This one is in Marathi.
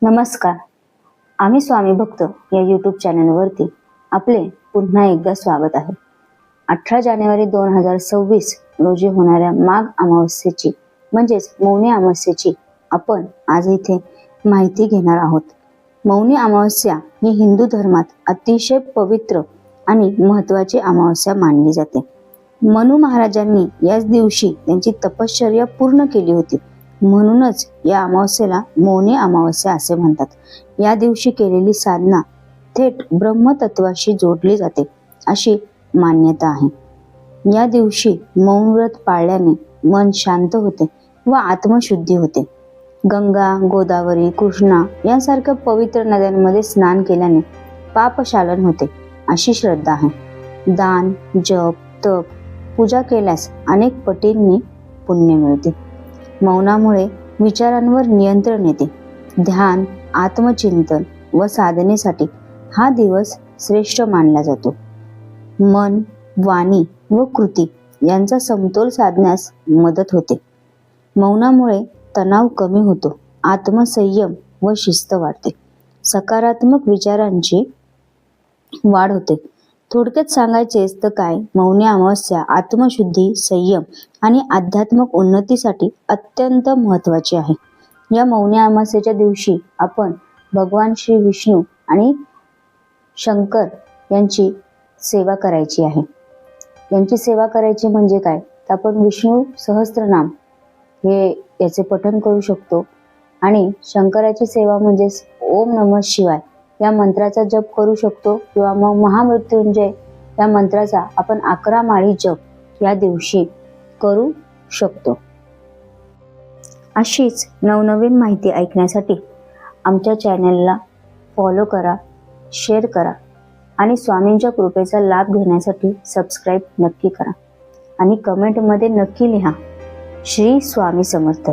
नमस्कार. आम्ही स्वामी भक्त या यूट्यूब चॅनलवरती आपले पुन्हा एकदा स्वागत आहे. 18 जानेवारी 2026 रोजी होणाऱ्या माघ अमावस्येची म्हणजेच मौनी अमावस्येची आपण आज इथे माहिती घेणार आहोत. मौनी अमावस्या ही हिंदू धर्मात अतिशय पवित्र आणि महत्त्वाची अमावस्या मानली जाते. मनु महाराजांनी याच दिवशी त्यांची तपश्चर्या पूर्ण केली होती. म्हणूनच या अमावस्येला मौनी अमावस्या असे म्हणतात. या दिवशी केलेली साधना थेट ब्रह्मतत्वाशी जोडली जाते अशी मान्यता आहे. या दिवशी मौन व्रत पाळल्याने मन शांत होते व आत्मशुद्धी होते. गंगा, गोदावरी, कृष्णा यांसारख्या पवित्र नद्यांमध्ये स्नान केल्याने पापशालन होते अशी श्रद्धा आहे. दान, जप, तप, पूजा केल्यास अनेक पटींनी पुण्य मिळते. मौनामुळे विचारांवर नियंत्रण येते. ध्यान, आत्मचिंतन व साधनेसाठी हा दिवस श्रेष्ठ मानला जातो. मन, वाणी व कृती यांचा समतोल साधण्यास मदत होते. मौनामुळे तणाव कमी होतो, आत्मसंयम व शिस्त वाढते, सकारात्मक विचारांची वाढ होते. थोडक्यात सांगायचेच तर काय, मौनी अमावस्या आत्मशुद्धी, संयम आणि आध्यात्मिक उन्नतीसाठी अत्यंत महत्त्वाची आहे. या मौनी अमावस्येच्या दिवशी आपण भगवान श्री विष्णू आणि शंकर यांची सेवा करायची आहे. यांची सेवा करायची म्हणजे काय, तर आपण विष्णू सहस्त्रनाम हे याचे पठण करू शकतो आणि शंकराची सेवा म्हणजेच ओम नमः शिवाय या मंत्राचा जप करू शकतो किंवा मग महामृत्युंजय या मंत्राचा आपण 11 माळी जप या दिवशी करू शकतो. अशीच नवनवीन माहिती ऐकण्यासाठी आमच्या चॅनलला फॉलो करा, शेअर करा आणि स्वामींच्या कृपेचा लाभ घेण्यासाठी सबस्क्राईब नक्की करा आणि कमेंटमध्ये नक्की लिहा. श्री स्वामी समर्थ.